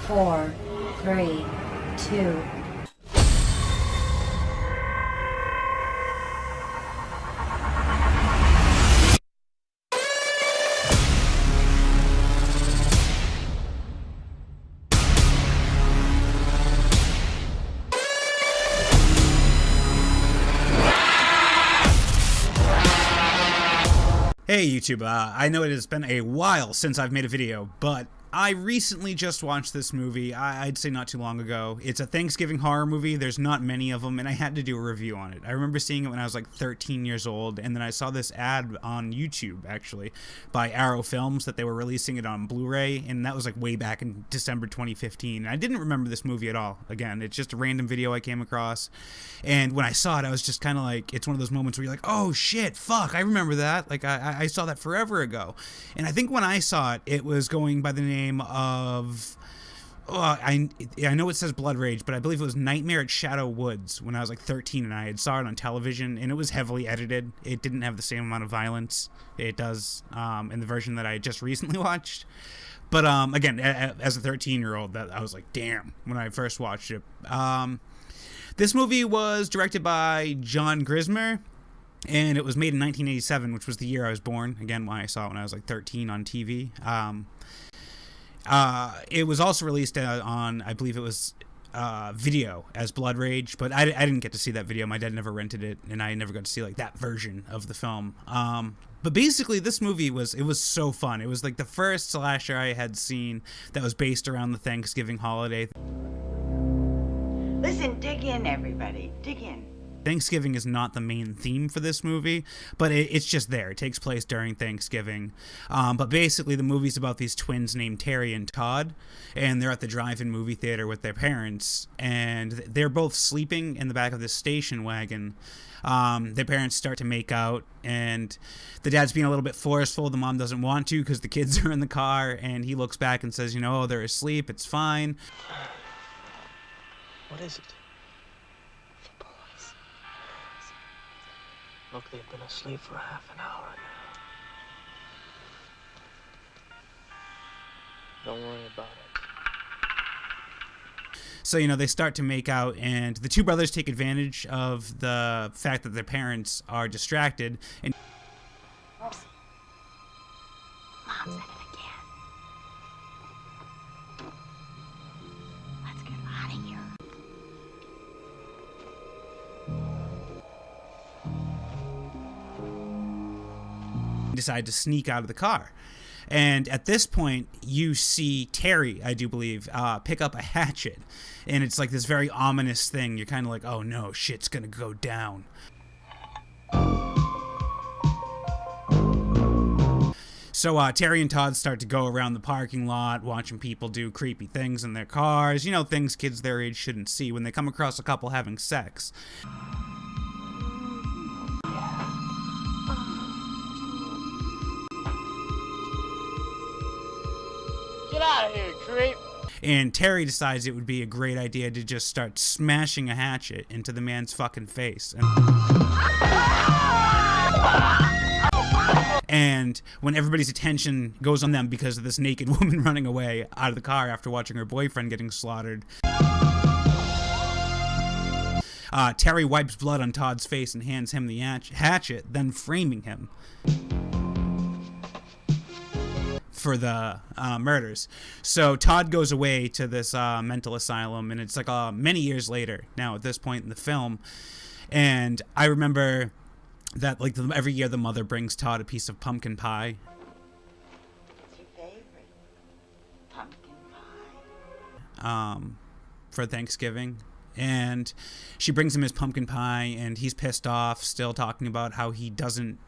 4, 3, 2. Hey YouTube, I know it has been a while since I've made a video, but I recently just watched this movie, I'd say not too long ago. It's a Thanksgiving horror movie, there's not many of them, and I had to do a review on it. I remember seeing it when I was like 13 years old, and then I saw this ad on YouTube, actually, by Arrow Films, that they were releasing it on Blu-ray, and that was like way back in December 2015. And I didn't remember this movie at all. Again, it's just a random video I came across, and when I saw it, I was just kind of like, it's one of those moments where you're like, oh shit, fuck, I remember that. Like, I saw that forever ago. And I think when I saw it, it was going by the name of I know it says Blood Rage, but I believe it was Nightmare at Shadow Woods when I was like 13, and I had saw it on television, and it was heavily edited. It didn't have the same amount of violence it does in the version that I just recently watched. But again, as a 13-year-old, that I was like, damn, when I first watched it. This movie was directed by John Grizzly, and it was made in 1987, which was the year I was born. Again, why I saw it when I was like 13 on TV. It was also released on, I believe it was video as Blood Rage, but I didn't get to see that video. My dad never rented it, and I never got to see like that version of the film. But basically, this movie was so fun. It was like the first slasher I had seen that was based around the Thanksgiving holiday. Listen, dig in, everybody. Dig in. Thanksgiving is not the main theme for this movie, but it's just there. It takes place during Thanksgiving. But basically, the movie's about these twins named Terry and Todd, and they're at the drive-in movie theater with their parents, and they're both sleeping in the back of this station wagon. Their parents start to make out, and the dad's being a little bit forceful. The mom doesn't want to because the kids are in the car, and he looks back and says, you know, oh, they're asleep. It's fine. What is it? Look, they've been asleep for half an hour now. Don't worry about it. So, you know, they start to make out, and the two brothers take advantage of the fact that their parents are distracted. And Mom said it again. Let's get out of here. decide to sneak out of the car. And at this point, you see Terry, I do believe, pick up a hatchet. And it's like this very ominous thing. You're kind of like, oh no, shit's gonna go down. So Terry and Todd start to go around the parking lot, watching people do creepy things in their cars. You know, things kids their age shouldn't see when they come across a couple having sex. Get out of here, creep! And Terry decides it would be a great idea to just start smashing a hatchet into the man's fucking face. And when everybody's attention goes on them because of this naked woman running away out of the car after watching her boyfriend getting slaughtered, Terry wipes blood on Todd's face and hands him the hatchet, then framing him for the murders. So Todd goes away to this mental asylum, and it's like many years later now at this point in the film. And I remember that like every year the mother brings Todd a piece of pumpkin pie. What's your favorite? Pumpkin pie. For Thanksgiving. And she brings him his pumpkin pie, and he's pissed off, still talking about how he didn't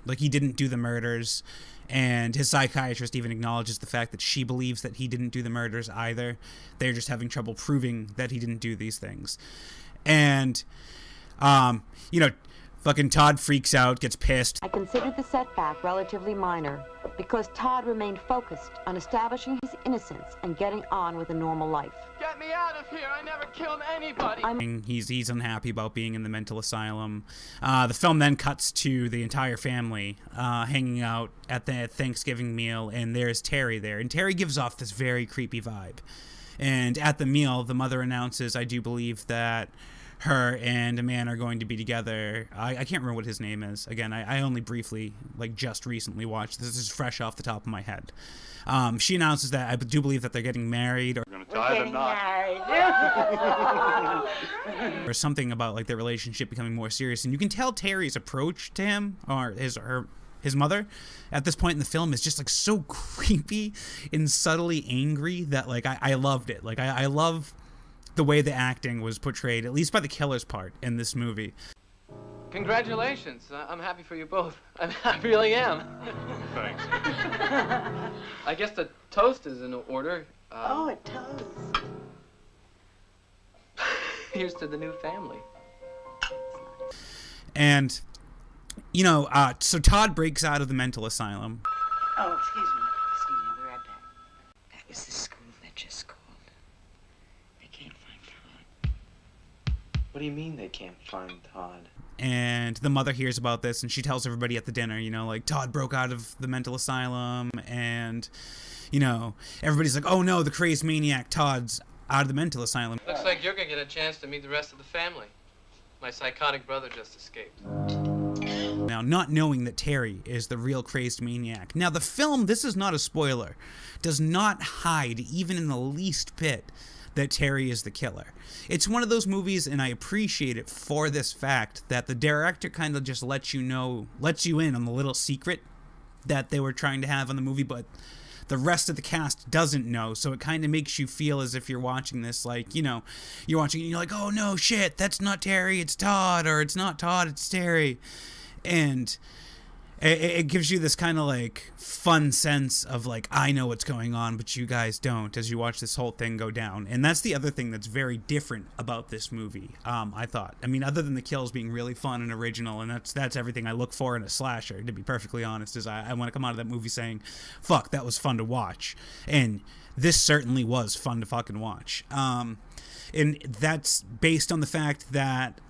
do the murders. And his psychiatrist even acknowledges the fact that she believes that he didn't do the murders either. They're just having trouble proving that he didn't do these things. And, you know, fucking Todd freaks out, gets pissed. I considered the setback relatively minor because Todd remained focused on establishing his innocence and getting on with a normal life. Get me out of here! I never killed anybody! He's unhappy about being in the mental asylum. The film then cuts to the entire family hanging out at the Thanksgiving meal, and there's Terry there. And Terry gives off this very creepy vibe. And at the meal, the mother announces, I do believe that her and a man are going to be together. I can't remember what his name is. Again, I only briefly, like, just recently watched. This is fresh off the top of my head. She announces that I do believe that they're getting married, or something about, like, their relationship becoming more serious. And you can tell Terry's approach to him, or his mother, at this point in the film is just, like, so creepy and subtly angry that, like, I loved it. Like, I love the way the acting was portrayed, at least by the killer's part in this movie. Congratulations. I'm happy for you both. I really am. Thanks. I guess the toast is in order. Oh, a toast. Here's to the new family. And, you know, so Todd breaks out of the mental asylum. Oh, excuse me. Excuse me. I'll be right back. That was the school that just called. They can't find Todd. What do you mean they can't find Todd? And the mother hears about this, and she tells everybody at the dinner, you know, like, Todd broke out of the mental asylum, and, you know, everybody's like, oh no, the crazed maniac Todd's out of the mental asylum. Looks like you're gonna get a chance to meet the rest of the family. My psychotic brother just escaped. Now, not knowing that Terry is the real crazed maniac. Now, the film, this is not a spoiler, does not hide, even in the least bit, that Terry is the killer. It's one of those movies, and I appreciate it for this fact, that the director kind of just lets you in on the little secret that they were trying to have on the movie, but the rest of the cast doesn't know, so it kind of makes you feel as if you're watching this, like, you know, you're watching it and you're like, oh no, shit, that's not Terry, it's Todd, or it's not Todd, it's Terry. And it gives you this kind of, like, fun sense of, like, I know what's going on, but you guys don't, as you watch this whole thing go down. And that's the other thing that's very different about this movie, I thought. I mean, other than the kills being really fun and original, and that's everything I look for in a slasher, to be perfectly honest, is I want to come out of that movie saying, fuck, that was fun to watch. And this certainly was fun to fucking watch. And that's based on the fact that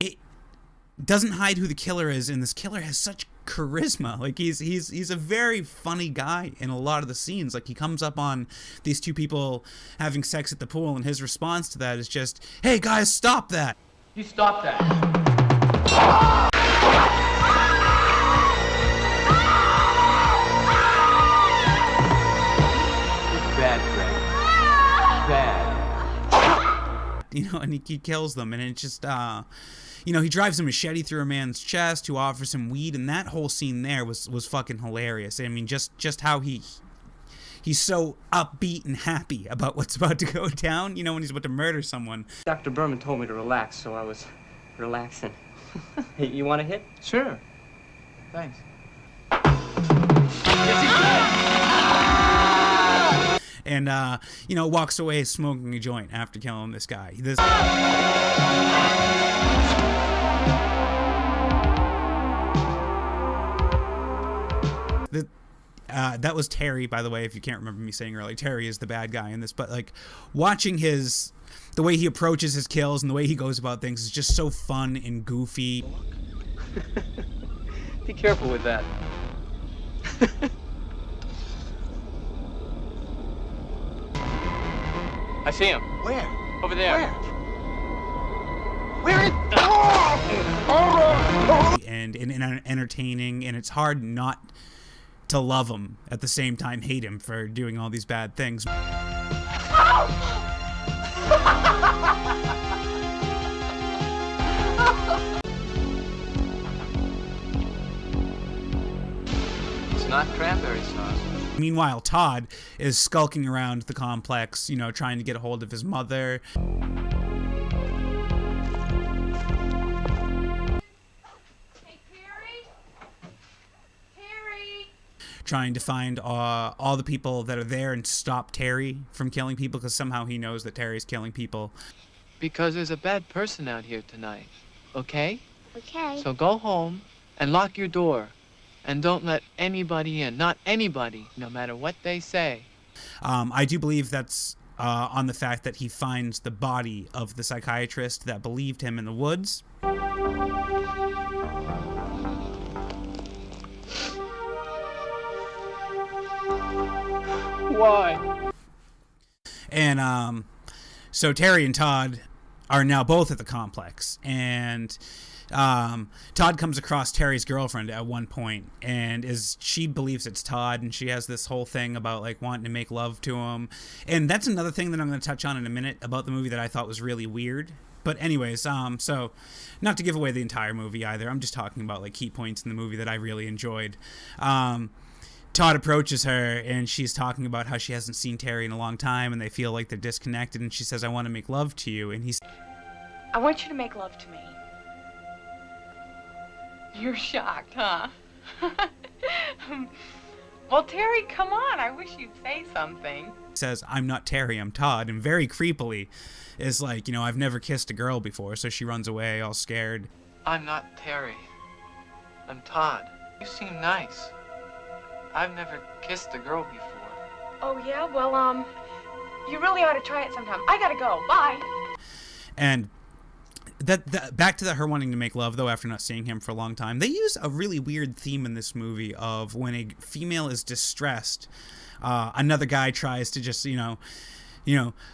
it doesn't hide who the killer is, and this killer has such charisma. Like, he's a very funny guy in a lot of the scenes. Like, he comes up on these two people having sex at the pool, and his response to that is just, hey guys, stop that. You stop that. Bad, Greg. Bad. You know, and he kills them, and it's just, you know, he drives a machete through a man's chest who offers him weed, and that whole scene there was fucking hilarious. I mean, just how he's so upbeat and happy about what's about to go down, you know, when he's about to murder someone. Dr. Berman told me to relax, so I was relaxing. Hey, you want a hit? Sure. Thanks. And, you know, walks away smoking a joint after killing this guy. That was Terry, by the way, if you can't remember me saying earlier. Terry is the bad guy in this, but, like, watching the way he approaches his kills and the way he goes about things is just so fun and goofy. Be careful with that. I see him. Where? Over there. Where is... And entertaining, and it's hard not to love him at the same time hate him for doing all these bad things. It's not cranberry sauce. Meanwhile, Todd is skulking around the complex, you know, trying to get a hold of his mother. Trying to find all the people that are there and stop Terry from killing people, because somehow he knows that Terry's killing people. Because there's a bad person out here tonight, okay? Okay. So go home and lock your door. And don't let anybody in. Not anybody, no matter what they say. I do believe that's on the fact that he finds the body of the psychiatrist that believed him in the woods. Why? And so Terry and Todd are now both at the complex, and Todd comes across Terry's girlfriend at one point, and she believes it's Todd, and she has this whole thing about like wanting to make love to him. And that's another thing that I'm going to touch on in a minute about the movie that I thought was really weird. But anyways, so not to give away the entire movie either, I'm just talking about like key points in the movie that I really enjoyed. Todd approaches her, and she's talking about how she hasn't seen Terry in a long time, and they feel like they're disconnected, and she says, I want to make love to you. And I want you to make love to me. You're shocked, huh? Well, Terry, come on. I wish you'd say something. Says, I'm not Terry, I'm Todd, and very creepily is like, you know, I've never kissed a girl before, so she runs away all scared. I'm not Terry. I'm Todd. You seem nice. I've never kissed a girl before. Oh, yeah? Well, you really ought to try it sometime. I gotta go. Bye. And that back to her wanting to make love, though, after not seeing him for a long time. They use a really weird theme in this movie of when a female is distressed, another guy tries to just, you know,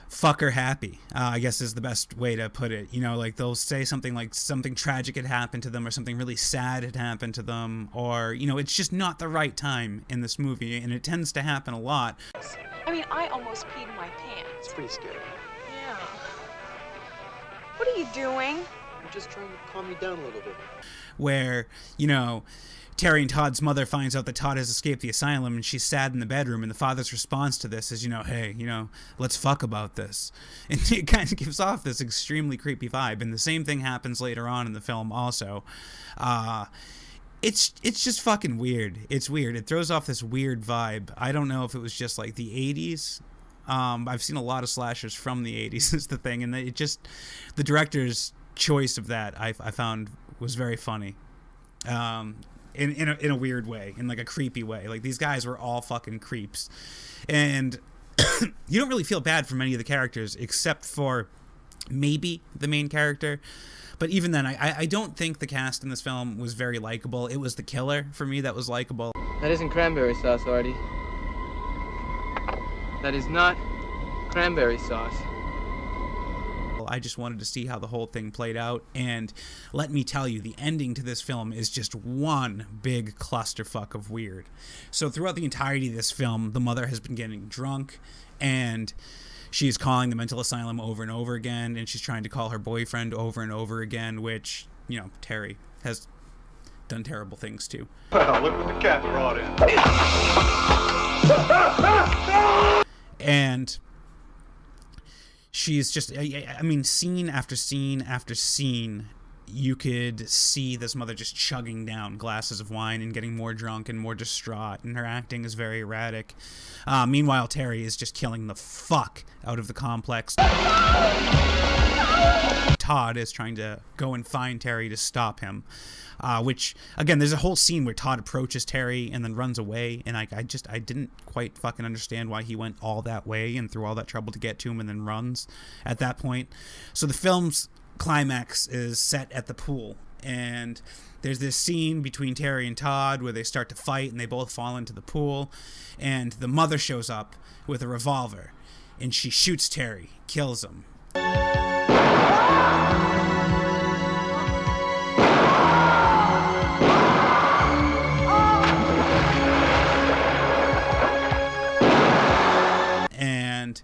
fuck her happy, I guess is the best way to put it. You know, like they'll say something like something tragic had happened to them or something really sad had happened to them, or, you know, it's just not the right time in this movie, and it tends to happen a lot. I mean, I almost peed my pants. It's pretty scary. Yeah. What are you doing? I'm just trying to calm you down a little bit. Where, you know, Terry and Todd's mother finds out that Todd has escaped the asylum, and she's sad in the bedroom, and the father's response to this is, you know, hey, you know, let's fuck about this. And it kind of gives off this extremely creepy vibe, and the same thing happens later on in the film also. It's just fucking weird. It's weird. It throws off this weird vibe. I don't know if it was just like the 80s. I've seen a lot of slashers from the 80s is the thing, and it just, the director's choice of that I found was very funny. In a weird way, in like a creepy way. Like these guys were all fucking creeps, and you don't really feel bad for many of the characters except for maybe the main character. But even then, I don't think the cast in this film was very likable. It was the killer for me that was likable. That isn't cranberry sauce, Artie. That is not cranberry sauce. I just wanted to see how the whole thing played out, and let me tell you, the ending to this film is just one big clusterfuck of weird. So throughout the entirety of this film, the mother has been getting drunk, and she's calling the mental asylum over and over again, and she's trying to call her boyfriend over and over again, which, you know, Terry has done terrible things to. Well, look what the cat brought in. And she's just, I mean, scene after scene after scene, you could see this mother just chugging down glasses of wine and getting more drunk and more distraught, and her acting is very erratic. Meanwhile, Terry is just killing the fuck out of the complex. Todd is trying to go and find Terry to stop him, which, again, there's a whole scene where Todd approaches Terry and then runs away, and I didn't quite fucking understand why he went all that way and through all that trouble to get to him and then runs at that point. So the film's climax is set at the pool, and there's this scene between Terry and Todd where they start to fight and they both fall into the pool, and the mother shows up with a revolver, and she shoots Terry, kills him. And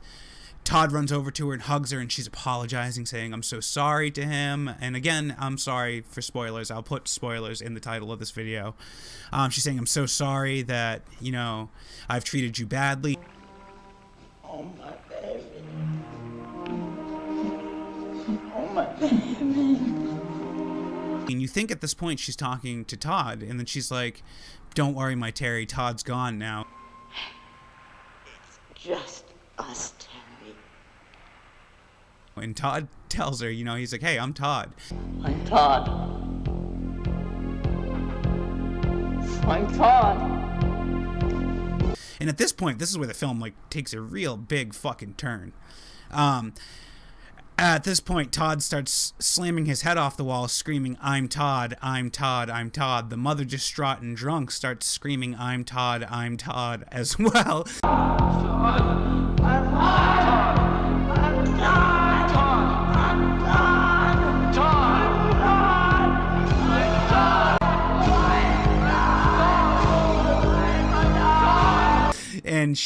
Todd runs over to her and hugs her, and she's apologizing, saying, I'm so sorry to him. And again, I'm sorry for spoilers. I'll put spoilers in the title of this video. She's saying, I'm so sorry that, you know, I've treated you badly. Oh, my baby. Oh, my baby. And you think at this point she's talking to Todd, and then she's like, don't worry, my Terry, Todd's gone now. It's just us, Terry. And Todd tells her, you know, he's like, hey, I'm Todd. I'm Todd. I'm Todd. And at this point, this is where the film, like, takes a real big fucking turn. At this point, Todd starts slamming his head off the wall, screaming, I'm Todd, I'm Todd, I'm Todd. The mother, distraught and drunk, starts screaming, I'm Todd as well. I'm Todd.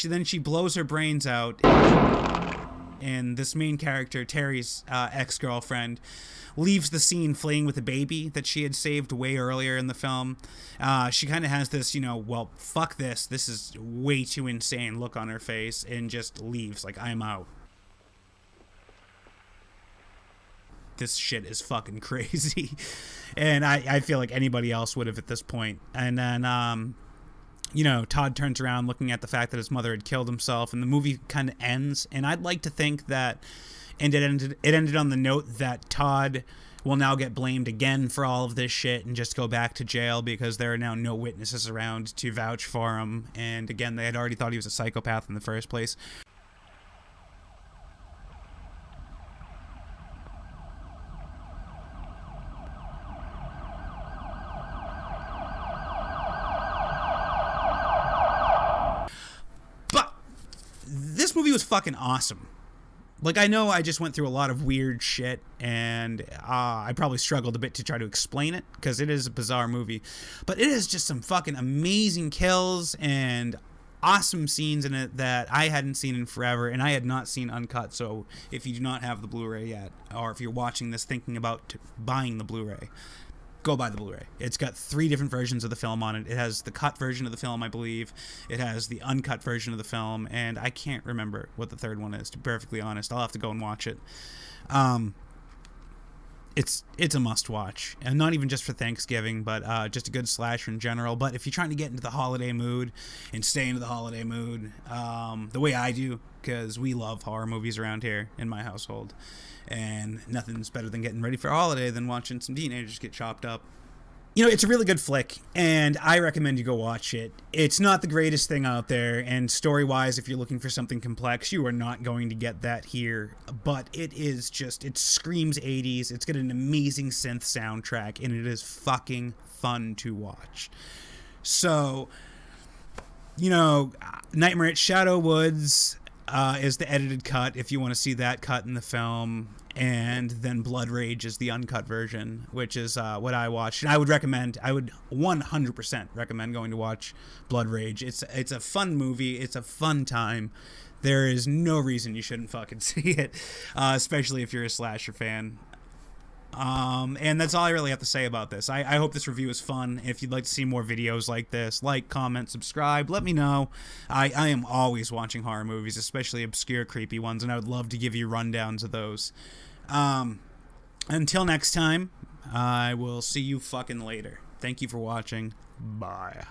and then she blows her brains out, and this main character, Terry's ex-girlfriend, leaves the scene fleeing with a baby that she had saved way earlier in the film. She kind of has this, well, fuck this is way too insane look on her face, and just leaves, like, I'm out. This shit is fucking crazy. And I feel like anybody else would have at this point. And then, Todd turns around looking at the fact that his mother had killed himself, and the movie kind of ends. And I'd like to think that, and it ended on the note that Todd will now get blamed again for all of this shit and just go back to jail because there are now no witnesses around to vouch for him. And again, they had already thought he was a psychopath in the first place. This movie was fucking awesome. Like, I know I just went through a lot of weird shit, and I probably struggled a bit to try to explain it, because it is a bizarre movie. But it is just some fucking amazing kills and awesome scenes in it that I hadn't seen in forever, and I had not seen uncut. So if you do not have the Blu-ray yet, or if you're watching this thinking about buying the Blu-ray, go buy the Blu-ray. It's got 3 different versions of the film on it. It has the cut version of the film, I believe. It has the uncut version of the film, and I can't remember what the third one is, to be perfectly honest. I'll have to go and watch it. It's a must-watch, and not even just for Thanksgiving, but just a good slasher in general. But if you're trying to get into the holiday mood and stay into the holiday mood, the way I do, because we love horror movies around here in my household, and nothing's better than getting ready for a holiday than watching some teenagers get chopped up. It's a really good flick, and I recommend you go watch it. It's not the greatest thing out there, and story-wise, if you're looking for something complex, you are not going to get that here. But it screams 80s. It's got an amazing synth soundtrack, and it is fucking fun to watch. So, Nightmare at Shadow Woods is the edited cut, if you want to see that cut in the film. And then Blood Rage is the uncut version, which is what I watched. And I would 100% recommend going to watch Blood Rage. It's a fun movie. It's a fun time. There is no reason you shouldn't fucking see it, especially if you're a slasher fan. And that's all I really have to say about this. I hope this review is fun. If you'd like to see more videos like this, like, comment, subscribe, let me know. I am always watching horror movies, especially obscure, creepy ones, and I would love to give you rundowns of those. Until next time, I will see you fucking later. Thank you for watching. Bye.